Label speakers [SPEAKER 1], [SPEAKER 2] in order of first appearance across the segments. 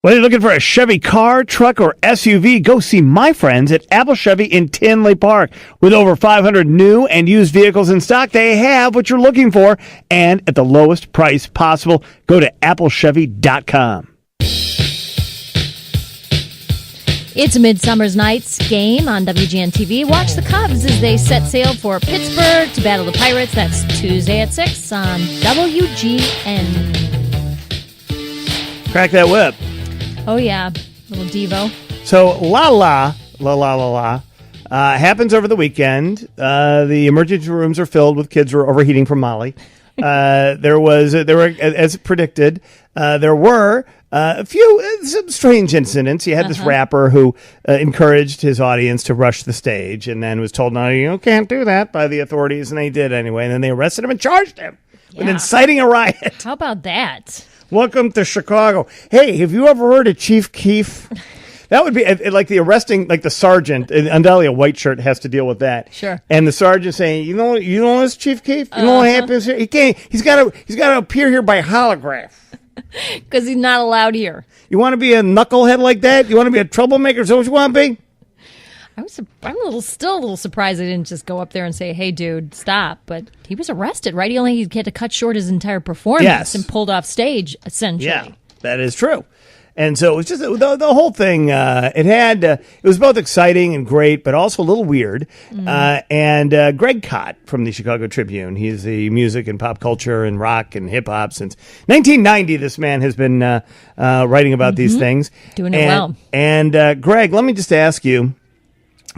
[SPEAKER 1] Whether you're looking for a Chevy car, truck, or SUV, go see my friends at Apple Chevy in Tinley Park. With over 500 new and used vehicles in stock, they have what you're looking for, and at the lowest price possible. Go to applechevy.com.
[SPEAKER 2] It's Midsummer's Night's Game on WGN-TV. Watch the Cubs as they set sail for Pittsburgh to battle the Pirates. That's Tuesday at 6 on WGN.
[SPEAKER 1] Crack that whip.
[SPEAKER 2] Oh, yeah. Little Devo.
[SPEAKER 1] So, La La happens over the weekend. The emergency rooms are filled with kids who are overheating from Molly. There were, as predicted, there were some strange incidents. You had this rapper who encouraged his audience to rush the stage and then was told, no, you can't do that by the authorities, and they did anyway. And then they arrested him and charged him with inciting a riot.
[SPEAKER 2] How about that?
[SPEAKER 1] Welcome to Chicago. Hey, have you ever heard of Chief Keef? That would be like the arresting, like the sergeant. Undoubtedly, a white shirt has to deal with that.
[SPEAKER 2] Sure. And
[SPEAKER 1] the sergeant saying, you know this Chief Keef? You know what happens here? He can't. He's got to appear here by holograph
[SPEAKER 2] because he's not allowed here.
[SPEAKER 1] You want to be a knucklehead like that? You want to be a troublemaker? Is that what you want to be?
[SPEAKER 2] I'm still a little surprised they didn't just go up there and say, "Hey, dude, stop!" But he was arrested, right? He had to cut short his entire performance and pulled off stage, essentially. Yeah,
[SPEAKER 1] that is true. And so it was just the whole thing. It was both exciting and great, but also a little weird. And Greg Kot from the Chicago Tribune, he's the music and pop culture and rock and hip hop since 1990. This man has been writing about these things,
[SPEAKER 2] doing it well.
[SPEAKER 1] And Greg, let me just ask you.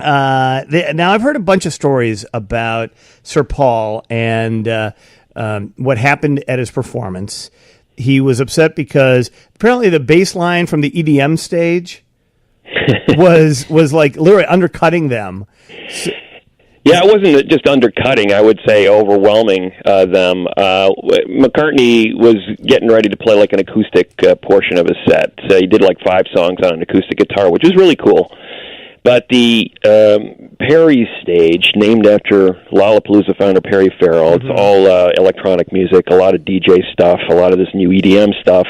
[SPEAKER 1] Now, I've heard a bunch of stories about Sir Paul and what happened at his performance. He was upset because apparently the bass line from the EDM stage was like literally undercutting them. So,
[SPEAKER 3] yeah, it wasn't just undercutting. I would say overwhelming them. McCartney was getting ready to play like an acoustic portion of his set. So he did like 5 songs on an acoustic guitar, which was really cool. But the Perry stage, named after Lollapalooza founder Perry Farrell, it's all electronic music, a lot of DJ stuff, a lot of this new EDM stuff,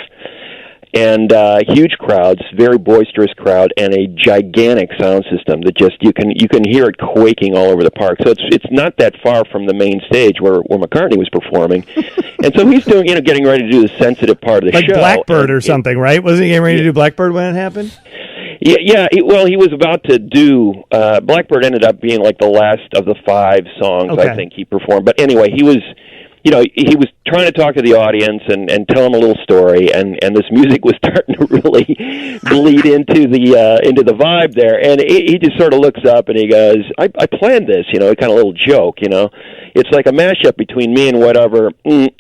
[SPEAKER 3] and huge crowds, very boisterous crowd, and a gigantic sound system that just you can hear it quaking all over the park. So it's not that far from the main stage where McCartney was performing, and so he's doing getting ready to do the sensitive part of the show,
[SPEAKER 1] like Blackbird or something, right? Wasn't he getting ready to do Blackbird when it happened?
[SPEAKER 3] Yeah. He was about to do. Blackbird ended up being like the last of the 5 songs I think he performed. But anyway, he was trying to talk to the audience and tell them a little story, and this music was starting to really bleed into the vibe there. And he just sort of looks up and he goes, "I planned this, a kind of little joke, It's like a mashup between me and whatever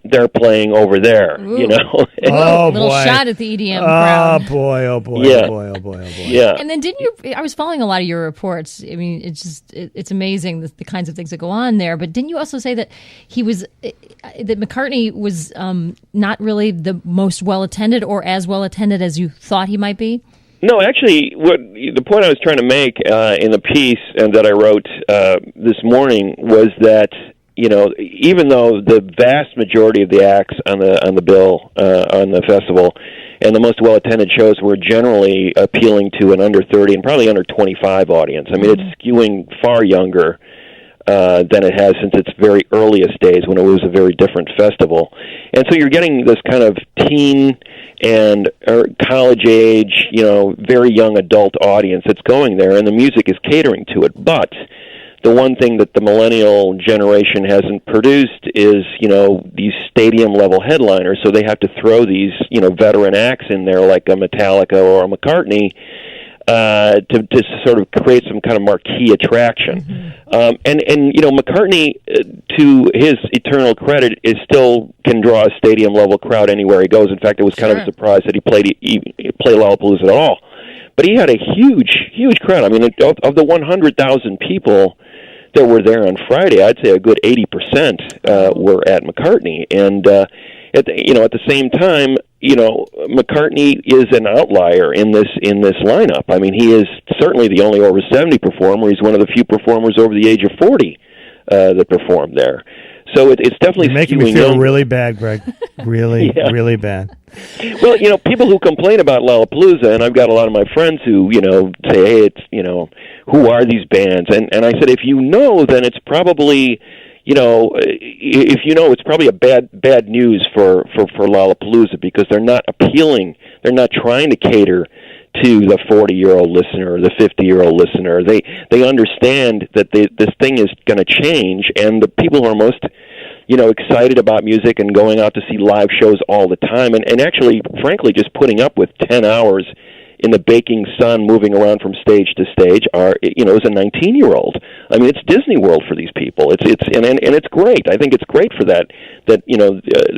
[SPEAKER 3] they're playing over there,
[SPEAKER 2] Ooh.
[SPEAKER 1] Little
[SPEAKER 2] shot at the EDM crowd.
[SPEAKER 1] Oh boy!
[SPEAKER 3] Yeah.
[SPEAKER 1] Oh boy!
[SPEAKER 3] Yeah.
[SPEAKER 2] And then I was following a lot of your reports. I mean, it's amazing the kinds of things that go on there. But didn't you also say that that McCartney was not really the most well attended or as well attended as you thought he might be?
[SPEAKER 3] No, actually, the point I was trying to make in the piece and that I wrote this morning was that even though the vast majority of the acts on the bill on the festival and the most well-attended shows were generally appealing to an under 30 and probably under 25 audience. I mean, it's skewing far younger than it has since its very earliest days when it was a very different festival. And so you're getting this kind of teen and college age, very young adult audience that's going there, and the music is catering to it. But the one thing that the millennial generation hasn't produced is, these stadium-level headliners, so they have to throw these, veteran acts in there like a Metallica or a McCartney to sort of create some kind of marquee attraction. And McCartney, to his eternal credit, still can draw a stadium-level crowd anywhere he goes. In fact, it was kind of a surprise that he play Lollapalooza at all. But he had a huge crowd. I mean, of the 100,000 people that were there on Friday, I'd say a good 80% were at McCartney. And at the same time, McCartney is an outlier in this lineup. I mean, he is certainly the only over 70 performer. He's one of the few performers over the age of 40 that performed there. So it's definitely
[SPEAKER 1] You're making me feel really bad, Greg. Really, really bad.
[SPEAKER 3] Well, people who complain about Lollapalooza, and I've got a lot of my friends who, say, hey, it's, who are these bands? And I said, if you know, then it's probably, if you know, it's probably a bad news for Lollapalooza, because they're not appealing. They're not trying to cater to the 40-year-old listener or the 50-year-old listener. They understand that this thing is going to change, and the people who are most excited about music and going out to see live shows all the time, and actually, frankly, just putting up with 10 hours in the baking sun, moving around from stage to stage, as a 19-year-old. I mean, it's Disney World for these people. And it's great. I think it's great for that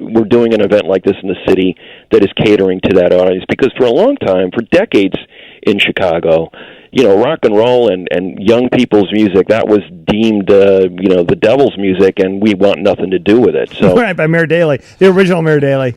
[SPEAKER 3] we're doing an event like this in the city that is catering to that audience, because for a long time, for decades in Chicago, rock and roll and young people's music, that was deemed, the devil's music, and we want nothing to do with it. So,
[SPEAKER 1] right, by Mayor Daley, the original Mayor Daley.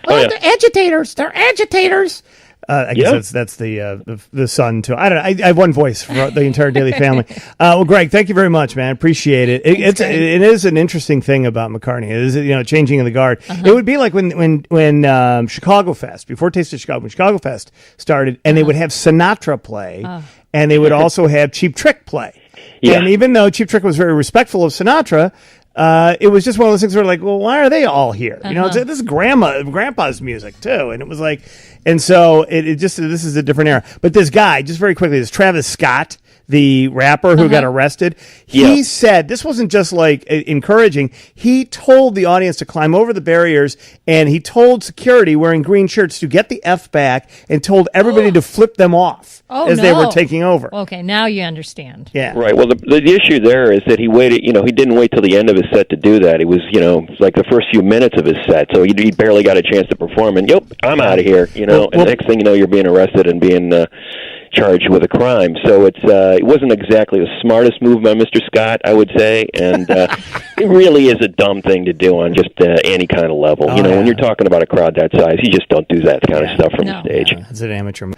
[SPEAKER 3] Yeah.
[SPEAKER 1] They're agitators. They're agitators. I guess that's the son too. I don't know. I have one voice for the entire Daily family. Well, Greg, thank you very much, man. Appreciate it. It is an interesting thing about McCartney. It is changing of the guard. It would be like when Chicago Fest, before Taste of Chicago, when Chicago Fest started, and they would have Sinatra play, and they would also have Cheap Trick play. Yeah. And even though Cheap Trick was very respectful of Sinatra, it was just one of those things where, like, well, why are they all here? This is grandpa's music too, and it was like, and so this is a different era. But this guy, just very quickly, this Travis Scott, the rapper who got arrested, he said this wasn't just like encouraging. He told the audience to climb over the barriers, and he told security wearing green shirts to get the F back, and told everybody to flip them off as they were taking over.
[SPEAKER 2] Okay, now you understand.
[SPEAKER 1] Yeah.
[SPEAKER 3] Right. Well, the issue there is that he waited. He didn't wait till the end of his set to do that. It was, like the first few minutes of his set, so he barely got a chance to perform. And I'm out of here. And the next thing you know, you're being arrested and being charged with a crime. So it wasn't exactly the smartest move by Mr. Scott, I would say, and it really is a dumb thing to do on just any kind of level. When you're talking about a crowd that size, you just don't do that kind of stuff from the stage.
[SPEAKER 1] It's an amateur.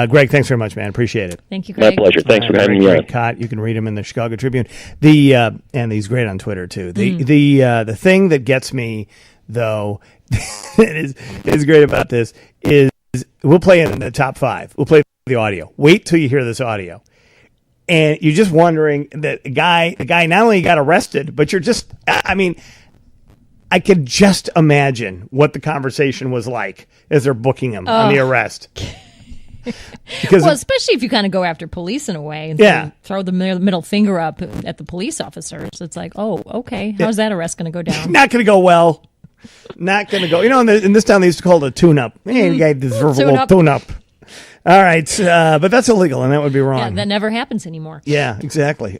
[SPEAKER 1] Greg, thanks very much, man. Appreciate it.
[SPEAKER 2] Thank you, Greg.
[SPEAKER 3] My pleasure. Thanks for having me on.
[SPEAKER 1] Cott, you can read him in the Chicago Tribune. And he's great on Twitter too. The thing that gets me, though, is great about this is we'll play in the top 5. We'll play the audio. Wait till you hear this audio. And you're just wondering that the guy not only got arrested, but you're just, I could just imagine what the conversation was like as they're booking him on the arrest.
[SPEAKER 2] Because especially if you kind of go after police in a way and throw the middle finger up at the police officers. It's like, okay, how's that arrest going to go down?
[SPEAKER 1] Not going to go well. Not going to go. In this town, they used to call it a tune-up. Hey, the guy deserves a little tune-up. All right, but that's illegal, and that would be wrong.
[SPEAKER 2] Yeah, that never happens anymore.
[SPEAKER 1] Yeah, exactly.